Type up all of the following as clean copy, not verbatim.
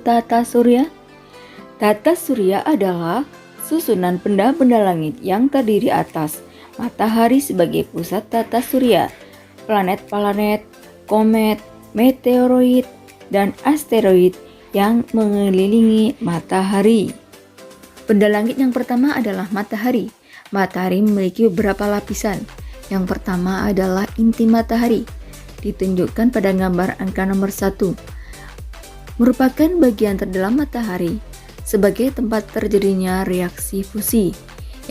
tata surya? Tata surya adalah susunan benda-benda langit yang terdiri atas matahari sebagai pusat tata surya, planet-planet, komet, meteoroid, dan asteroid yang mengelilingi matahari. Benda langit yang pertama adalah matahari. Matahari memiliki beberapa lapisan. Yang pertama adalah inti matahari, ditunjukkan pada gambar angka nomor 1. Merupakan bagian terdalam matahari sebagai tempat terjadinya reaksi fusi.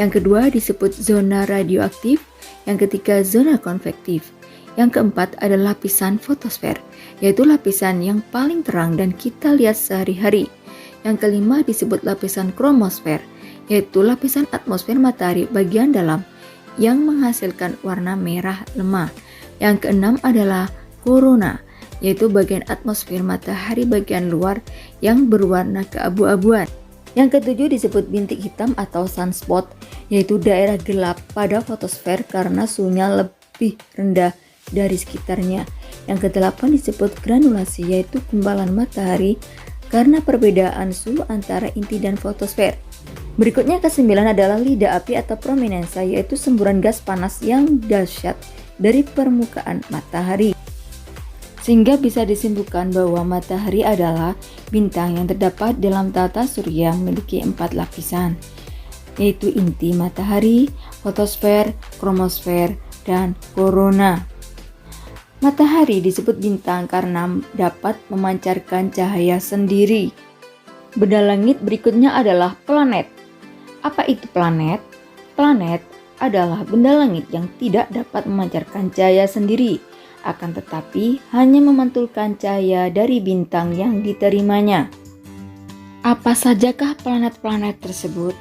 Yang kedua disebut zona radioaktif, yang ketiga zona konvektif. Yang keempat adalah lapisan fotosfer, yaitu lapisan yang paling terang dan kita lihat sehari-hari. Yang kelima disebut lapisan kromosfer, yaitu lapisan atmosfer matahari bagian dalam yang menghasilkan warna merah lemah. Yang keenam adalah korona, yaitu bagian atmosfer matahari bagian luar yang berwarna keabu-abuan. Yang ketujuh disebut bintik hitam atau sunspot, yaitu daerah gelap pada fotosfer karena suhunya lebih rendah dari sekitarnya. Yang kedelapan disebut granulasi, yaitu gumpalan matahari karena perbedaan suhu antara inti dan fotosfer. Berikutnya kesembilan adalah lidah api atau prominensa, yaitu semburan gas panas yang dahsyat dari permukaan matahari. Sehingga bisa disimpulkan bahwa matahari adalah bintang yang terdapat dalam tata surya memiliki 4 lapisan, yaitu inti matahari, fotosfer, kromosfer, dan korona. Matahari disebut bintang karena dapat memancarkan cahaya sendiri. Benda langit berikutnya adalah planet. Apa itu planet? Planet adalah benda langit yang tidak dapat memancarkan cahaya sendiri, akan tetapi hanya memantulkan cahaya dari bintang yang diterimanya. Apa sajakah planet-planet tersebut?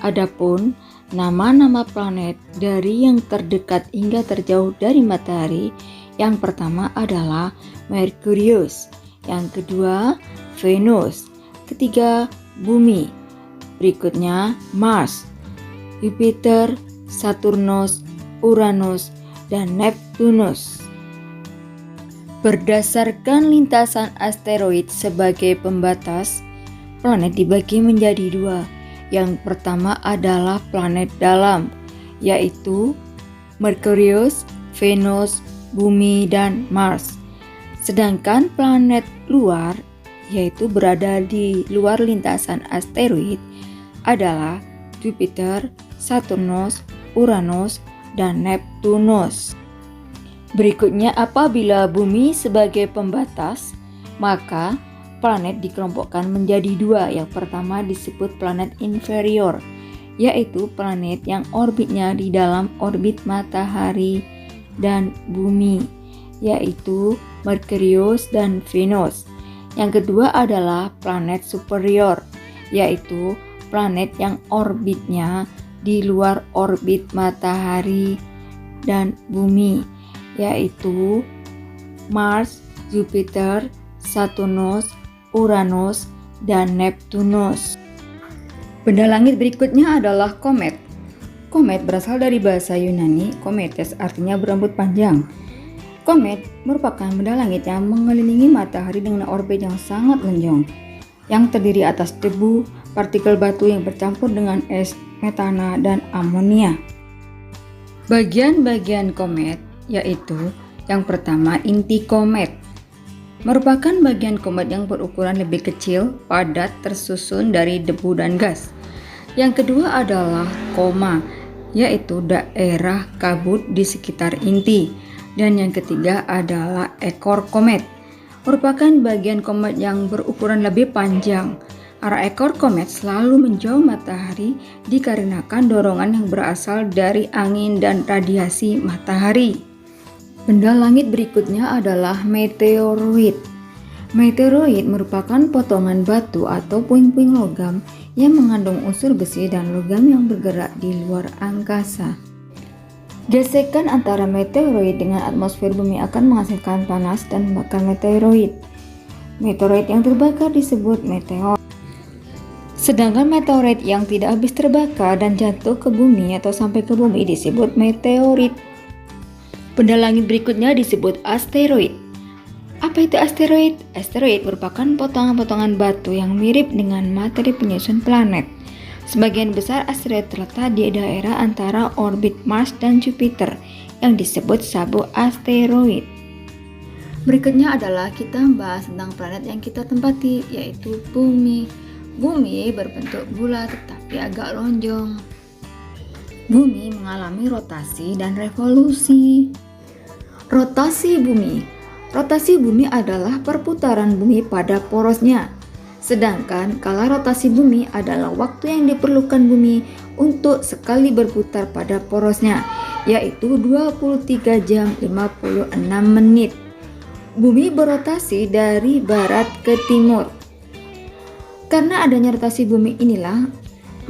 Adapun nama-nama planet dari yang terdekat hingga terjauh dari matahari, yang pertama adalah Merkurius, yang kedua Venus, ketiga Bumi, berikutnya Mars, Jupiter, Saturnus, Uranus, dan Neptunus. Berdasarkan lintasan asteroid sebagai pembatas, planet dibagi menjadi 2. Yang pertama adalah planet dalam, yaitu Merkurius, Venus, Bumi, dan Mars. Sedangkan planet luar, yaitu berada di luar lintasan asteroid, adalah Jupiter, Saturnus, Uranus, dan Neptunus. Berikutnya, apabila Bumi sebagai pembatas, maka planet dikelompokkan menjadi 2. Yang pertama disebut planet inferior, yaitu planet yang orbitnya di dalam orbit matahari dan Bumi, yaitu Merkurius dan Venus. Yang kedua adalah planet superior, yaitu planet yang orbitnya di luar orbit matahari dan Bumi, yaitu Mars, Jupiter, Saturnus, Uranus, dan Neptunus. Benda langit berikutnya adalah komet. Komet berasal dari bahasa Yunani kometes, artinya berambut panjang. Komet merupakan benda langit yang mengelilingi matahari dengan orbit yang sangat lonjong, yang terdiri atas debu, partikel batu yang bercampur dengan es, metana, dan amonia. Bagian-bagian komet yaitu yang pertama inti komet, merupakan bagian komet yang berukuran lebih kecil, padat, tersusun dari debu dan gas. Yang kedua adalah koma, yaitu daerah kabut di sekitar inti. Dan yang ketiga adalah ekor komet, merupakan bagian komet yang berukuran lebih panjang. Arah ekor komet selalu menjauh matahari dikarenakan dorongan yang berasal dari angin dan radiasi matahari. Benda langit berikutnya adalah meteoroid. Meteoroid merupakan potongan batu atau puing-puing logam yang mengandung unsur besi dan logam yang bergerak di luar angkasa. Gesekan antara meteoroid dengan atmosfer bumi akan menghasilkan panas dan membakar meteoroid. Meteoroid yang terbakar disebut meteor. Sedangkan meteoroid yang tidak habis terbakar dan jatuh ke bumi atau sampai ke bumi disebut meteorit. Benda langit berikutnya disebut asteroid. Apa itu asteroid? Asteroid merupakan potongan-potongan batu yang mirip dengan materi penyusun planet. Sebagian besar asteroid terletak di daerah antara orbit Mars dan Jupiter yang disebut sabuk asteroid. Berikutnya adalah kita membahas tentang planet yang kita tempati, yaitu Bumi. Bumi berbentuk bulat tetapi agak lonjong. Bumi mengalami rotasi dan revolusi. Rotasi Bumi. Rotasi bumi adalah perputaran bumi pada porosnya. Sedangkan kala rotasi bumi adalah waktu yang diperlukan bumi untuk sekali berputar pada porosnya, yaitu 23 jam 56 menit. Bumi berotasi dari barat ke timur. Karena adanya rotasi bumi inilah,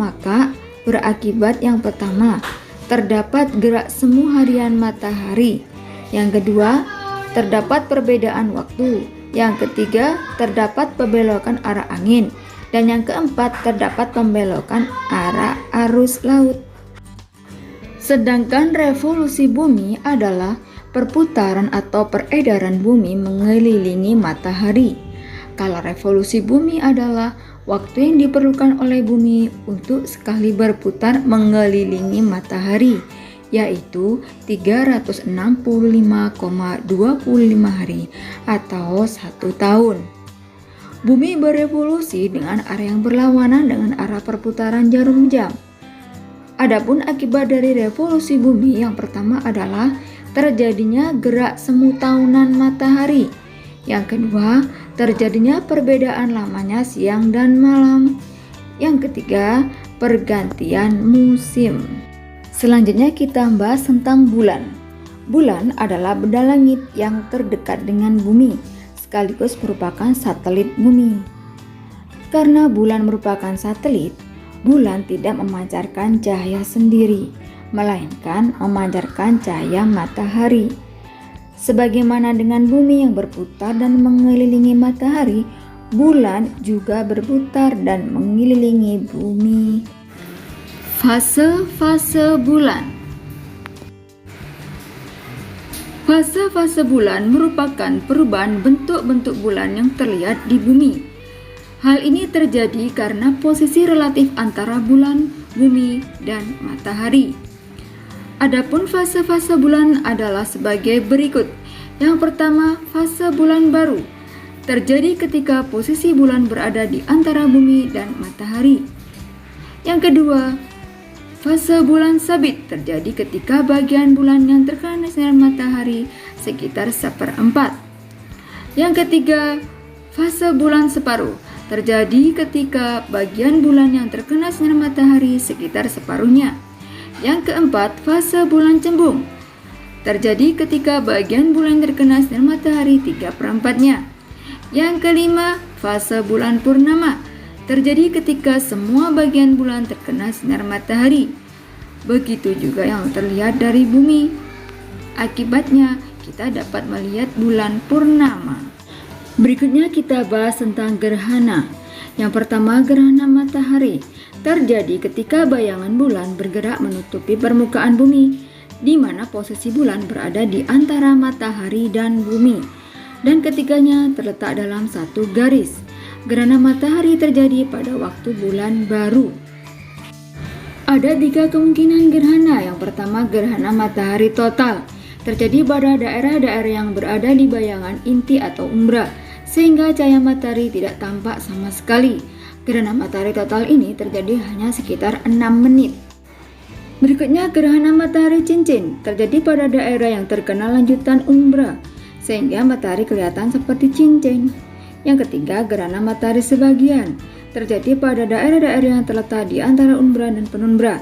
maka berakibat yang pertama, terdapat gerak semu harian matahari. Yang kedua, terdapat perbedaan waktu. Yang ketiga, terdapat pembelokan arah angin. Dan yang keempat, terdapat pembelokan arah arus laut. Sedangkan revolusi bumi adalah perputaran atau peredaran bumi mengelilingi matahari. Kalau revolusi bumi adalah waktu yang diperlukan oleh bumi untuk sekali berputar mengelilingi matahari, yaitu 365,25 hari atau 1 tahun. Bumi berevolusi dengan arah yang berlawanan dengan arah perputaran jarum jam. Adapun akibat dari revolusi bumi yang pertama adalah terjadinya gerak semu tahunan matahari. Yang kedua, terjadinya perbedaan lamanya siang dan malam. Yang ketiga, pergantian musim. Selanjutnya kita bahas tentang bulan. Bulan adalah benda langit yang terdekat dengan bumi, sekaligus merupakan satelit bumi. Karena bulan merupakan satelit, bulan tidak memancarkan cahaya sendiri, melainkan memancarkan cahaya matahari. Sebagaimana dengan bumi yang berputar dan mengelilingi matahari, bulan juga berputar dan mengelilingi bumi. Fase-fase bulan. Fase-fase bulan merupakan perubahan bentuk-bentuk bulan yang terlihat di bumi. Hal ini terjadi karena posisi relatif antara bulan, bumi, dan matahari. Adapun fase-fase bulan adalah sebagai berikut. Yang pertama, fase bulan baru. Terjadi ketika posisi bulan berada di antara bumi dan matahari. Yang kedua, fase bulan sabit terjadi ketika bagian bulan yang terkena sinar matahari sekitar 1/4. Yang ketiga, fase bulan separuh terjadi ketika bagian bulan yang terkena sinar matahari sekitar separuhnya. Yang keempat, fase bulan cembung terjadi ketika bagian bulan terkena sinar matahari 3/4-nya. Yang kelima, fase bulan purnama terjadi ketika semua bagian bulan terkena sinar matahari. Begitu juga yang terlihat dari bumi. Akibatnya, kita dapat melihat bulan purnama. Berikutnya kita bahas tentang gerhana. Yang pertama, gerhana matahari terjadi ketika bayangan bulan bergerak menutupi permukaan bumi, di mana posisi bulan berada di antara matahari dan bumi, dan ketiganya terletak dalam satu garis. Gerhana matahari terjadi pada waktu bulan baru. Ada 3 kemungkinan gerhana. Yang pertama, gerhana matahari total terjadi pada daerah-daerah yang berada di bayangan inti atau umbra, sehingga cahaya matahari tidak tampak sama sekali. Gerhana matahari total ini terjadi hanya sekitar 6 menit. Berikutnya, gerhana matahari cincin terjadi pada daerah yang terkena lanjutan umbra, sehingga matahari kelihatan seperti cincin. Yang ketiga, gerhana matahari sebagian terjadi pada daerah-daerah yang terletak di antara umbra dan penumbra.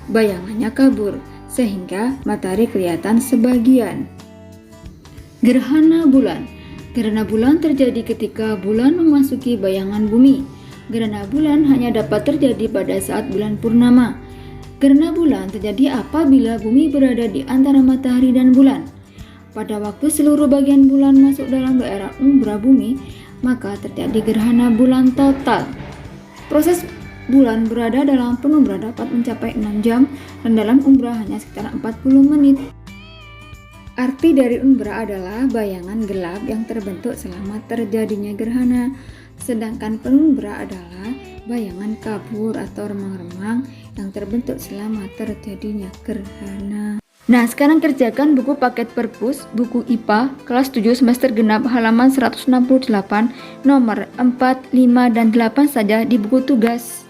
Bayangannya kabur, sehingga matahari kelihatan sebagian. Gerhana bulan. Gerhana bulan terjadi ketika bulan memasuki bayangan bumi. Gerhana bulan hanya dapat terjadi pada saat bulan purnama. Gerhana bulan terjadi apabila bumi berada di antara matahari dan bulan. Pada waktu seluruh bagian bulan masuk dalam daerah umbra bumi, maka terjadi gerhana bulan total. Proses bulan berada dalam penumbra dapat mencapai 6 jam dan dalam umbra hanya sekitar 40 menit. Arti dari umbra adalah bayangan gelap yang terbentuk selama terjadinya gerhana. Sedangkan penumbra adalah bayangan kabur atau remang-remang yang terbentuk selama terjadinya gerhana. Nah, sekarang kerjakan buku paket perpus, buku IPA, kelas 7 semester genap halaman 168, nomor 4, 5, dan 8 saja di buku tugas.